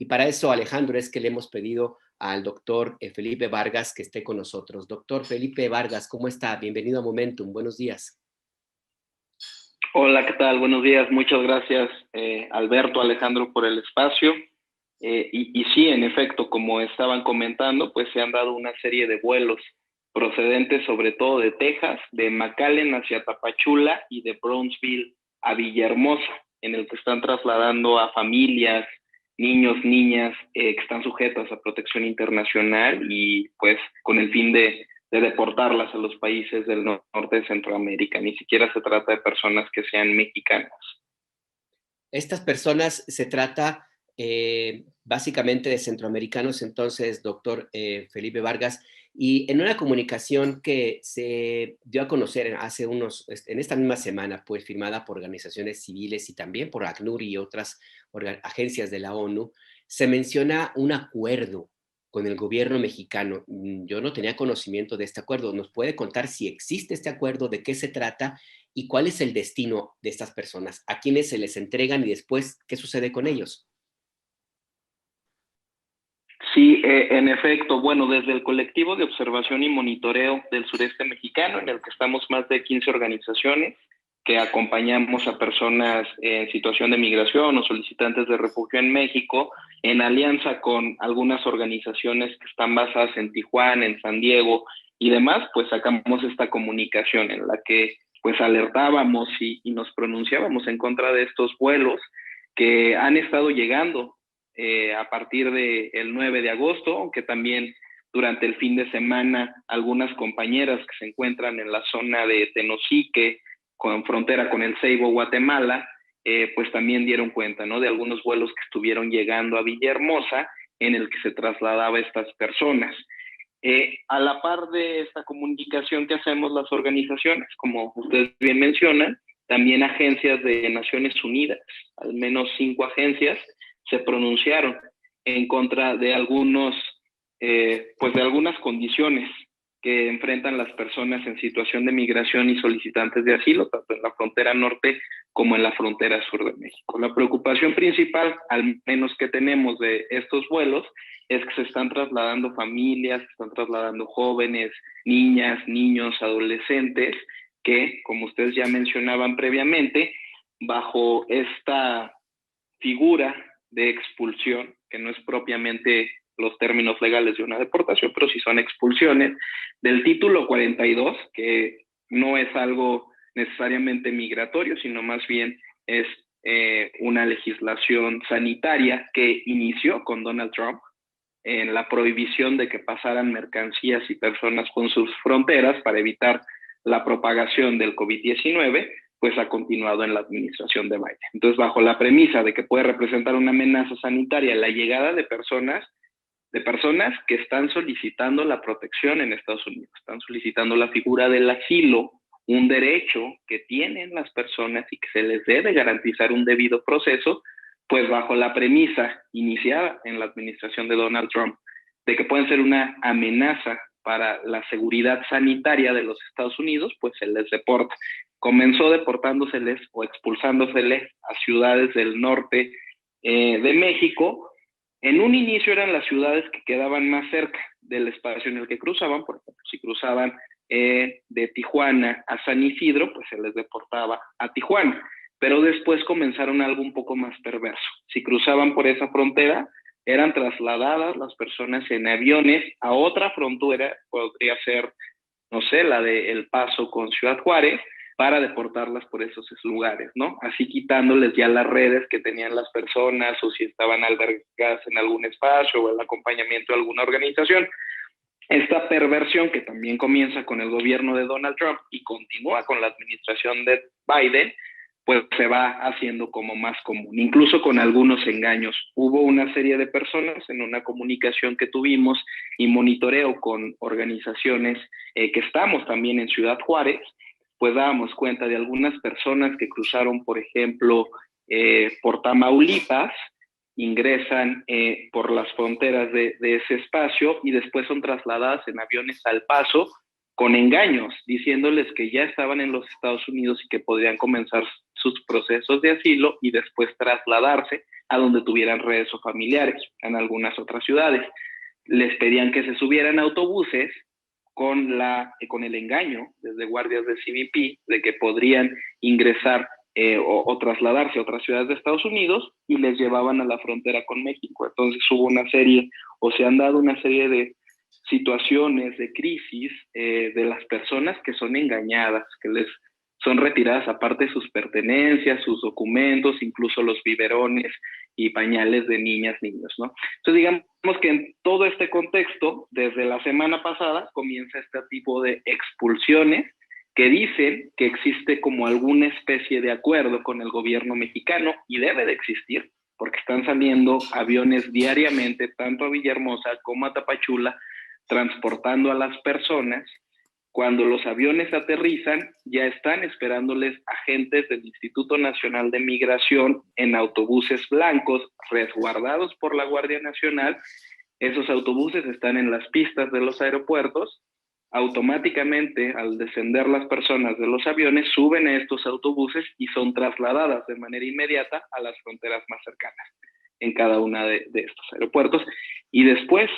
para eso, Alejandro, es que le hemos pedido al doctor Felipe Vargas que esté con nosotros. Doctor Felipe Vargas, ¿cómo está? Bienvenido a Momentum. Buenos días. Hola, ¿qué tal? Buenos días. Muchas gracias, Alberto, Alejandro, por el espacio. Y sí, en efecto, como estaban comentando, pues se han dado una serie de vuelos procedentes sobre todo de Texas, de McAllen hacia Tapachula y de Brownsville a Villahermosa, en el que están trasladando a familias, niños, niñas que están sujetas a protección internacional y pues con el fin de deportarlas a los países del norte de Centroamérica. Ni siquiera se trata de personas que sean mexicanas. Estas personas se trata básicamente de centroamericanos, entonces, doctor Felipe Vargas, y en una comunicación que se dio a conocer en esta misma semana, pues firmada por organizaciones civiles y también por ACNUR y otras agencias de la ONU, se menciona un acuerdo con el gobierno mexicano. Yo no tenía conocimiento de este acuerdo. ¿Nos puede contar si existe este acuerdo, de qué se trata y cuál es el destino de estas personas? ¿A quiénes se les entregan y después qué sucede con ellos? Sí, en efecto, bueno, desde el colectivo de observación y monitoreo del sureste mexicano, en el que estamos más de 15 organizaciones que acompañamos a personas en situación de migración o solicitantes de refugio en México, en alianza con algunas organizaciones que están basadas en Tijuana, en San Diego y demás, pues sacamos esta comunicación en la que pues alertábamos y nos pronunciábamos en contra de estos vuelos que han estado llegando a partir del 9 de agosto, aunque también durante el fin de semana algunas compañeras que se encuentran en la zona de Tenosique, con frontera con el Ceibo, Guatemala, pues también dieron cuenta, ¿no?, de algunos vuelos que estuvieron llegando a Villahermosa en el que se trasladaba a estas personas. A la par de esta comunicación que hacemos las organizaciones, como ustedes bien mencionan, también agencias de Naciones Unidas, al menos 5 agencias, se pronunciaron en contra de pues de algunas condiciones que enfrentan las personas en situación de migración y solicitantes de asilo, tanto en la frontera norte como en la frontera sur de México. La preocupación principal, al menos que tenemos de estos vuelos, es que se están trasladando familias, se están trasladando jóvenes, niñas, niños, adolescentes, que, como ustedes ya mencionaban previamente, bajo esta figura de expulsión, que no es propiamente los términos legales de una deportación, pero sí son expulsiones, del título 42, que no es algo necesariamente migratorio, sino más bien es una legislación sanitaria que inició con Donald Trump en la prohibición de que pasaran mercancías y personas con sus fronteras para evitar la propagación del COVID-19, pues ha continuado en la administración de Biden. Entonces, bajo la premisa de que puede representar una amenaza sanitaria la llegada de personas que están solicitando la protección en Estados Unidos, están solicitando la figura del asilo, un derecho que tienen las personas y que se les debe garantizar un debido proceso, pues bajo la premisa iniciada en la administración de Donald Trump de que pueden ser una amenaza para la seguridad sanitaria de los Estados Unidos, pues se les deporta. Comenzó deportándoseles o expulsándoseles a ciudades del norte de México. En un inicio eran las ciudades que quedaban más cerca del espacio en el que cruzaban. Por ejemplo, si cruzaban de Tijuana a San Isidro, pues se les deportaba a Tijuana. Pero después comenzaron algo un poco más perverso. Si cruzaban por esa frontera, eran trasladadas las personas en aviones a otra frontera, podría ser, no sé, la de El Paso con Ciudad Juárez, para deportarlas por esos lugares, ¿no? Así quitándoles ya las redes que tenían las personas o si estaban albergadas en algún espacio o el acompañamiento de alguna organización. Esta perversión que también comienza con el gobierno de Donald Trump y continúa con la administración de Biden, pues se va haciendo como más común, incluso con algunos engaños. Hubo una serie de personas en una comunicación que tuvimos y monitoreo con organizaciones que estamos también en Ciudad Juárez, pues dábamos cuenta de algunas personas que cruzaron, por ejemplo, por Tamaulipas, ingresan por las fronteras de ese espacio y después son trasladadas en aviones al Paso con engaños, diciéndoles que ya estaban en los Estados Unidos y que podrían comenzar sus procesos de asilo y después trasladarse a donde tuvieran redes o familiares en algunas otras ciudades. Les pedían que se subieran a autobuses con el engaño desde guardias de CBP de que podrían ingresar o trasladarse a otras ciudades de Estados Unidos y les llevaban a la frontera con México. Entonces hubo una serie, o se han dado una serie de situaciones de crisis de las personas que son engañadas, que les son retiradas aparte sus pertenencias, sus documentos, incluso los biberones y pañales de niñas, niños, ¿no? Entonces digamos que en todo este contexto, desde la semana pasada comienza este tipo de expulsiones que dicen que existe como alguna especie de acuerdo con el gobierno mexicano, y debe de existir, porque están saliendo aviones diariamente, tanto a Villahermosa como a Tapachula, transportando a las personas. Cuando los aviones aterrizan, ya están esperándoles agentes del Instituto Nacional de Migración en autobuses blancos resguardados por la Guardia Nacional. Esos autobuses están en las pistas de los aeropuertos. Automáticamente, al descender las personas de los aviones, suben a estos autobuses y son trasladadas de manera inmediata a las fronteras más cercanas en cada una de estos aeropuertos. Y después,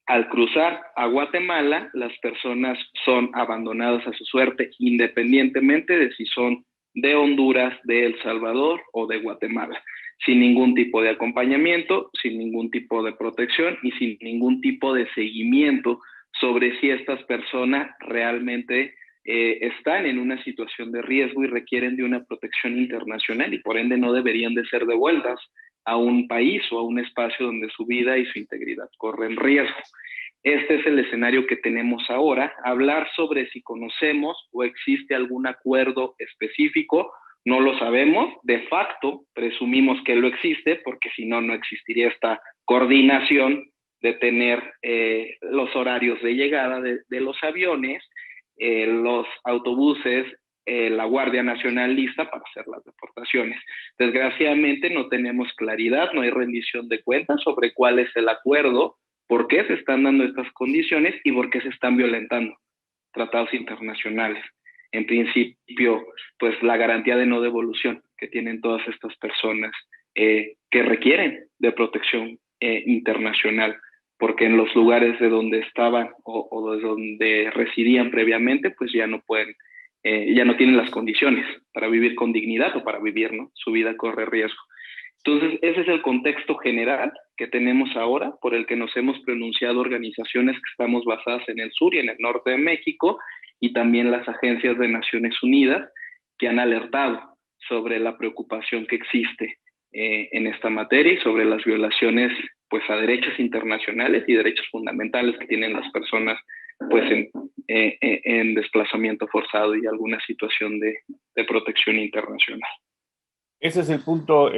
al cruzar a Guatemala, las personas son abandonadas a su suerte, independientemente de si son de Honduras, de El Salvador o de Guatemala, sin ningún tipo de acompañamiento, sin ningún tipo de protección y sin ningún tipo de seguimiento sobre si estas personas realmente están en una situación de riesgo y requieren de una protección internacional, y por ende no deberían de ser devueltas a un país o a un espacio donde su vida y su integridad corren riesgo. Este es el escenario que tenemos ahora. Hablar sobre si conocemos o existe algún acuerdo específico, no lo sabemos. De facto, presumimos que lo existe, porque si no, no existiría esta coordinación de tener los horarios de llegada de los aviones, los autobuses, la Guardia Nacional lista para hacer las deportaciones. Desgraciadamente no tenemos claridad, no hay rendición de cuentas sobre cuál es el acuerdo, por qué se están dando estas condiciones y por qué se están violentando tratados internacionales. En principio, pues la garantía de no devolución que tienen todas estas personas que requieren de protección internacional, porque en los lugares de donde estaban o de donde residían previamente, pues ya no pueden, ya no tienen las condiciones para vivir con dignidad o para vivir, ¿no? Su vida corre riesgo. Entonces, ese es el contexto general que tenemos ahora, por el que nos hemos pronunciado organizaciones que estamos basadas en el sur y en el norte de México, y también las agencias de Naciones Unidas, que han alertado sobre la preocupación que existe en esta materia y sobre las violaciones pues a derechos internacionales y derechos fundamentales que tienen las personas pues en desplazamiento forzado y alguna situación de protección internacional. Ese es el punto,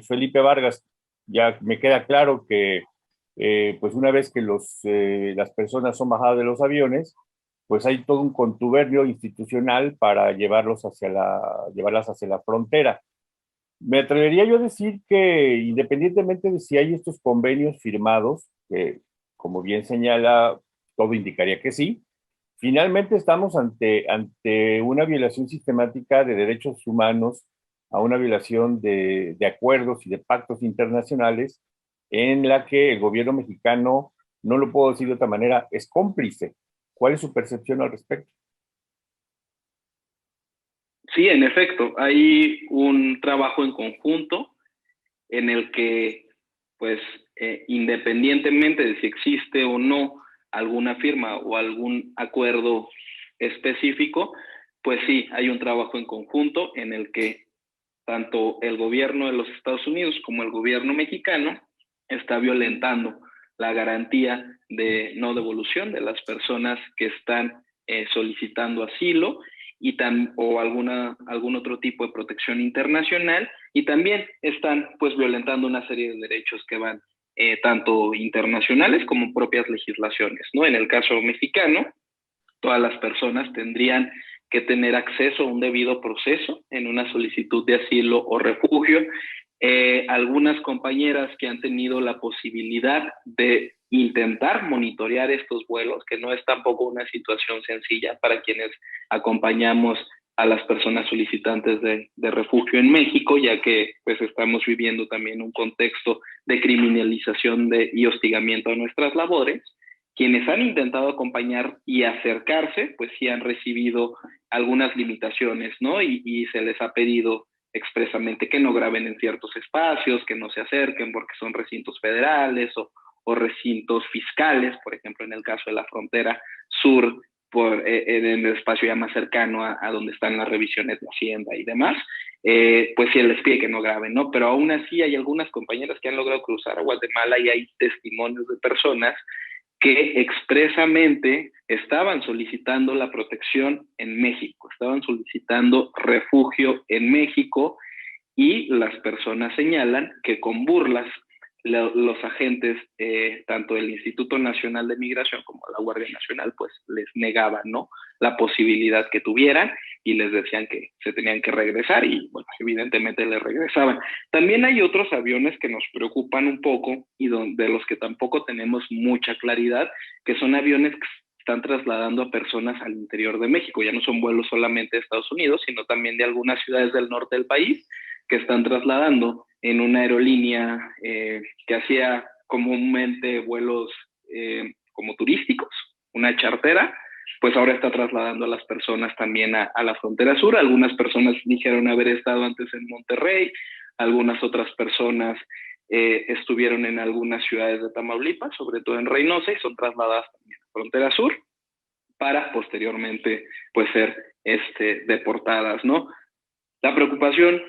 Felipe Vargas. Ya me queda claro que pues una vez que las personas son bajadas de los aviones, pues hay todo un contubernio institucional para llevarlas hacia la frontera. Me atrevería yo a decir que independientemente de si hay estos convenios firmados, que como bien señala, todo indicaría que sí, finalmente estamos ante una violación sistemática de derechos humanos, a una violación de acuerdos y de pactos internacionales en la que el gobierno mexicano, no lo puedo decir de otra manera, es cómplice. ¿Cuál es su percepción al respecto? Sí, en efecto, hay un trabajo en conjunto en el que, pues, independientemente de si existe o no alguna firma o algún acuerdo específico, pues sí, hay un trabajo en conjunto en el que tanto el gobierno de los Estados Unidos como el gobierno mexicano está violentando la garantía de no devolución de las personas que están solicitando asilo o algún otro tipo de protección internacional, y también están pues violentando una serie de derechos que van tanto internacionales como propias legislaciones, ¿no? En el caso mexicano, todas las personas tendrían que tener acceso a un debido proceso en una solicitud de asilo o refugio. Algunas compañeras que han tenido la posibilidad de intentar monitorear estos vuelos, que no es tampoco una situación sencilla para quienes acompañamos a las personas solicitantes de refugio en México, ya que pues estamos viviendo también un contexto de criminalización y hostigamiento a nuestras labores. Quienes han intentado acompañar y acercarse, pues sí han recibido algunas limitaciones, ¿no? Y se les ha pedido expresamente que no graben en ciertos espacios, que no se acerquen porque son recintos federales o recintos fiscales, por ejemplo, en el caso de la frontera sur, en el espacio ya más cercano a donde están las revisiones de Hacienda y demás, pues sí les pide que no graben, ¿no? Pero aún así hay algunas compañeras que han logrado cruzar a Guatemala y hay testimonios de personas que expresamente estaban solicitando la protección en México, estaban solicitando refugio en México, y las personas señalan que con burlas los agentes, tanto del Instituto Nacional de Migración como la Guardia Nacional, pues les negaban, ¿no?, la posibilidad que tuvieran y les decían que se tenían que regresar y, bueno, evidentemente les regresaban. También hay otros aviones que nos preocupan un poco y de los que tampoco tenemos mucha claridad, que son aviones que están trasladando a personas al interior de México. Ya no son vuelos solamente de Estados Unidos, sino también de algunas ciudades del norte del país, que están trasladando en una aerolínea que hacía comúnmente vuelos como turísticos, una chartera, pues ahora está trasladando a las personas también a la frontera sur. Algunas personas dijeron haber estado antes en Monterrey, algunas otras personas estuvieron en algunas ciudades de Tamaulipas, sobre todo en Reynosa, y son trasladadas también a la frontera sur para posteriormente pues ser deportadas, ¿no? La preocupación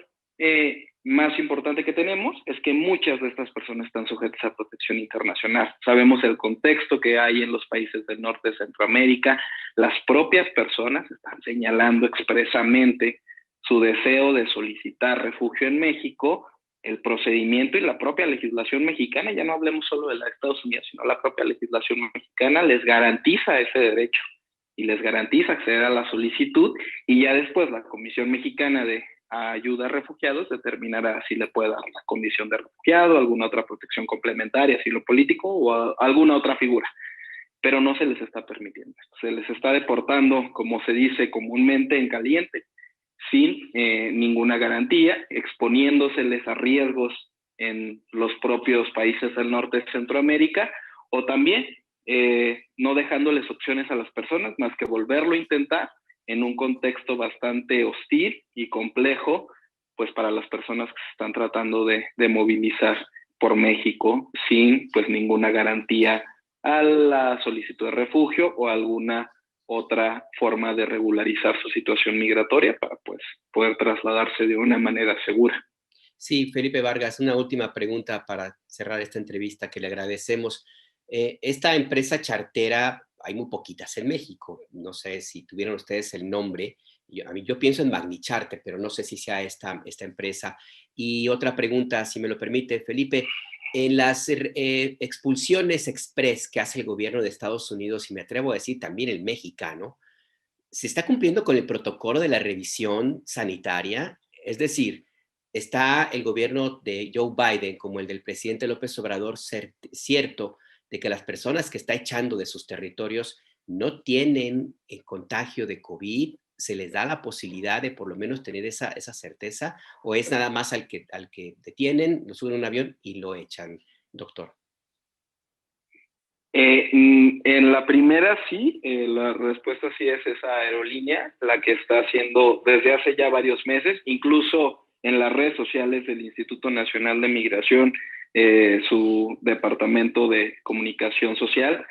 más importante que tenemos es que muchas de estas personas están sujetas a protección internacional. Sabemos el contexto que hay en los países del norte de Centroamérica. Las propias personas están señalando expresamente su deseo de solicitar refugio en México. El procedimiento y la propia legislación mexicana, ya no hablemos solo de la de Estados Unidos, sino la propia legislación mexicana les garantiza ese derecho y les garantiza acceder a la solicitud, y ya después la Comisión Mexicana de Ayuda a Refugiados determinará si le puede dar la condición de refugiado, alguna otra protección complementaria, asilo político o alguna otra figura. Pero no se les está permitiendo esto. Se les está deportando, como se dice comúnmente, en caliente, sin ninguna garantía, exponiéndoseles a riesgos en los propios países del norte de Centroamérica, o también no dejándoles opciones a las personas más que volverlo a intentar en un contexto bastante hostil y complejo, pues para las personas que se están tratando de movilizar por México sin pues ninguna garantía a la solicitud de refugio o alguna otra forma de regularizar su situación migratoria para pues poder trasladarse de una manera segura. Sí, Felipe Vargas, una última pregunta para cerrar esta entrevista que le agradecemos. Esta empresa chartera, hay muy poquitas en México. No sé si tuvieron ustedes el nombre. Yo pienso en Magni Charter, pero no sé si sea esta empresa. Y otra pregunta, si me lo permite, Felipe. En las expulsiones express que hace el gobierno de Estados Unidos, y me atrevo a decir también el mexicano, ¿se está cumpliendo con el protocolo de la revisión sanitaria? Es decir, ¿está el gobierno de Joe Biden como el del presidente López Obrador cierto de que las personas que está echando de sus territorios no tienen el contagio de COVID? ¿Se les da la posibilidad de por lo menos tener esa certeza? ¿O es nada más al que detienen, lo suben a un avión y lo echan, doctor? En la primera sí, la respuesta sí es esa aerolínea la que está haciendo desde hace ya varios meses, incluso en las redes sociales del Instituto Nacional de Migración, su departamento de comunicación social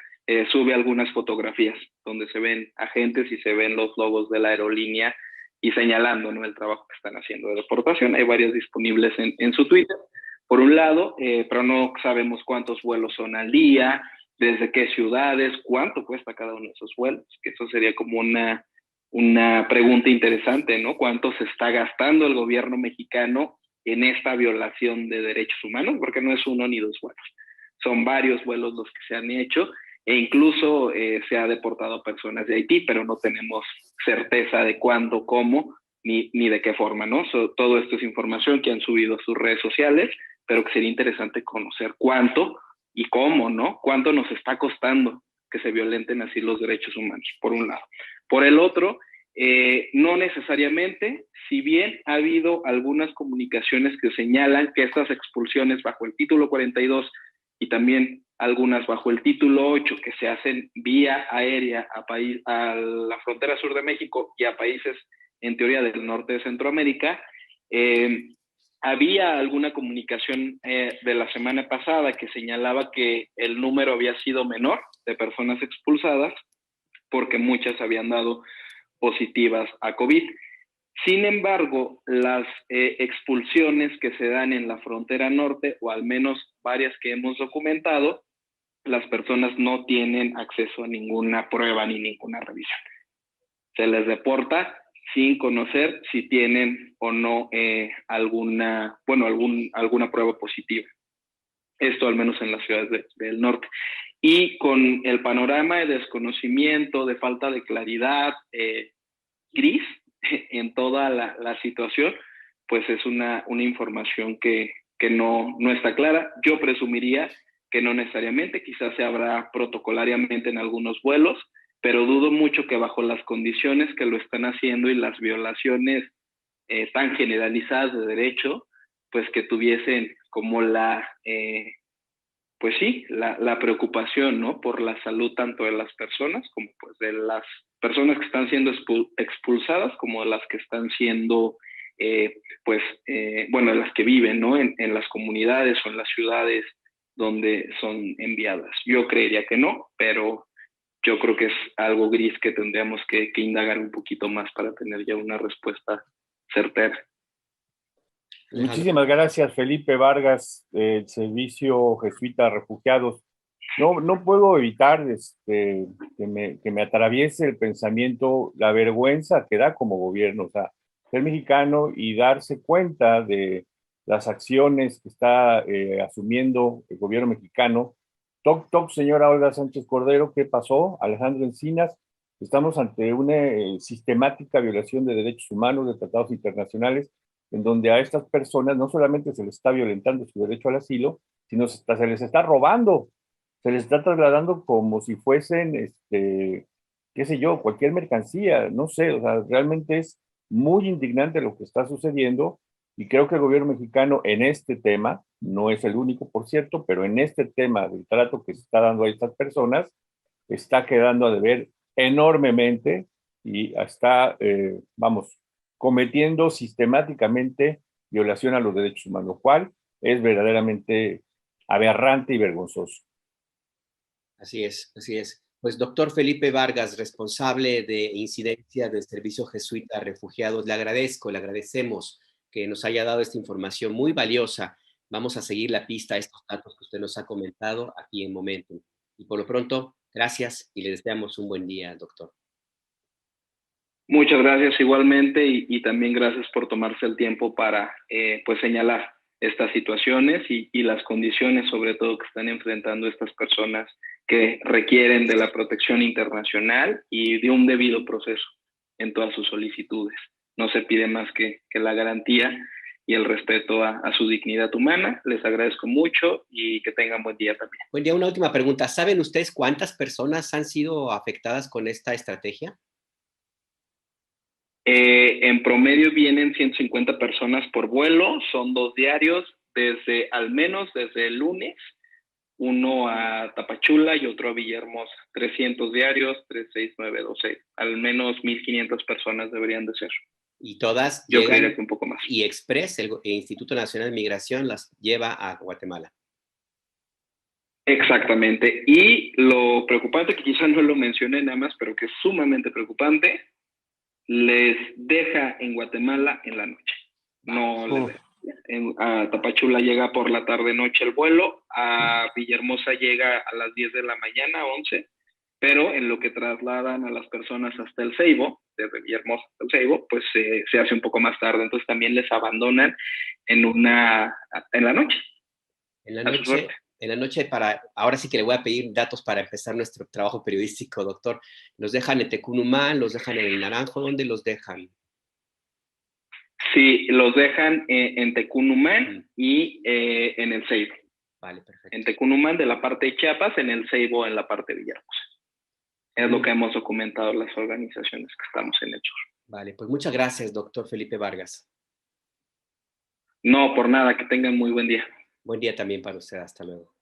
sube algunas fotografías donde se ven agentes y se ven los logos de la aerolínea y señalando, ¿no?, el trabajo que están haciendo de deportación. Hay varias disponibles en su Twitter, por un lado, pero no sabemos cuántos vuelos son al día, desde qué ciudades, cuánto cuesta cada uno de esos vuelos, que eso sería como una pregunta interesante, ¿no? ¿Cuánto se está gastando el gobierno mexicano en esta violación de derechos humanos? Porque no es uno ni dos vuelos, son varios vuelos los que se han hecho, e incluso se ha deportado a personas de Haití, pero no tenemos certeza de cuándo, cómo, ni de qué forma, ¿no? Todo esto es información que han subido a sus redes sociales, pero que sería interesante conocer cuánto y cómo, ¿no? ¿Cuánto nos está costando que se violenten así los derechos humanos, por un lado? Por el otro, No necesariamente, si bien ha habido algunas comunicaciones que señalan que estas expulsiones bajo el título 42 y también algunas bajo el título 8 que se hacen vía aérea a la frontera sur de México y a países en teoría del norte de Centroamérica, había alguna comunicación de la semana pasada que señalaba que el número había sido menor de personas expulsadas porque muchas habían dado positivas a COVID. Sin embargo, las expulsiones que se dan en la frontera norte, o al menos varias que hemos documentado, las personas no tienen acceso a ninguna prueba ni ninguna revisión. Se les deporta sin conocer si tienen o no alguna prueba positiva. Esto al menos en las ciudades del norte. Y con el panorama de desconocimiento, de falta de claridad, gris en toda la situación, pues es una información que no está clara. Yo presumiría que no necesariamente, quizás se habrá protocolariamente en algunos vuelos, pero dudo mucho que bajo las condiciones que lo están haciendo y las violaciones tan generalizadas de derecho, pues que tuviesen como pues sí, la preocupación, ¿no? Por la salud tanto de las personas como pues de las personas que están siendo expulsadas como de las que están siendo, de las que viven, ¿no? En las comunidades o en las ciudades donde son enviadas. Yo creería que no, pero yo creo que es algo gris que tendríamos que indagar un poquito más para tener ya una respuesta certera. Muchísimas gracias, Felipe Vargas, del Servicio Jesuita a Refugiados. No puedo evitar que me atraviese el pensamiento, la vergüenza que da como gobierno, o sea, ser mexicano y darse cuenta de las acciones que está asumiendo el gobierno mexicano. Toc, señora Olga Sánchez Cordero, ¿qué pasó? Alejandro Encinas, estamos ante una sistemática violación de derechos humanos, de tratados internacionales, en donde a estas personas no solamente se les está violentando su derecho al asilo, sino hasta se les está robando, se les está trasladando como si fuesen, qué sé yo, cualquier mercancía, no sé, o sea, realmente es muy indignante lo que está sucediendo y creo que el gobierno mexicano en este tema, no es el único, por cierto, pero en este tema del trato que se está dando a estas personas, está quedando a deber enormemente y está, cometiendo sistemáticamente violación a los derechos humanos, lo cual es verdaderamente aberrante y vergonzoso. Así es, así es. Pues doctor Felipe Vargas, responsable de incidencia del Servicio Jesuita a Refugiados, le agradecemos que nos haya dado esta información muy valiosa. Vamos a seguir la pista a estos datos que usted nos ha comentado aquí en Momentum. Y por lo pronto, gracias y le deseamos un buen día, doctor. Muchas gracias igualmente y también gracias por tomarse el tiempo para pues señalar estas situaciones y las condiciones sobre todo que están enfrentando estas personas que requieren de la protección internacional y de un debido proceso en todas sus solicitudes. No se pide más que la garantía y el respeto a su dignidad humana. Les agradezco mucho y que tengan buen día también. Buen día, una última pregunta. ¿Saben ustedes cuántas personas han sido afectadas con esta estrategia? En promedio vienen 150 personas por vuelo, son 2 diarios, al menos desde el lunes, uno a Tapachula y otro a Villahermosa. 300 diarios, 3, 6, 9, 12. Al menos 1,500 personas deberían de ser. Y todas Yo llegan, creería que un poco más. Y Express, el Instituto Nacional de Migración, las lleva a Guatemala. Exactamente. Y lo preocupante, que quizás no lo mencioné nada más, pero que es sumamente preocupante, les deja en Guatemala en la noche. No les deja. A Tapachula llega por la tarde-noche el vuelo, a Villahermosa llega a las 10 de la mañana, 11, pero en lo que trasladan a las personas hasta el Ceibo, desde Villahermosa hasta el Ceibo, pues se hace un poco más tarde, entonces también les abandonan en la noche. En la noche ahora sí que le voy a pedir datos para empezar nuestro trabajo periodístico, doctor. ¿Los dejan en Tecunumán, los dejan en el Naranjo? ¿Dónde los dejan? Sí, los dejan en Tecunumán y en el Ceibo. Vale, perfecto. En Tecunumán de la parte de Chiapas, en el Ceibo en la parte de Villahermosa. es lo que hemos documentado las organizaciones que estamos en hechos. Vale, pues muchas gracias, doctor Felipe Vargas. No, por nada, que tengan muy buen día. Buen día también para usted, hasta luego.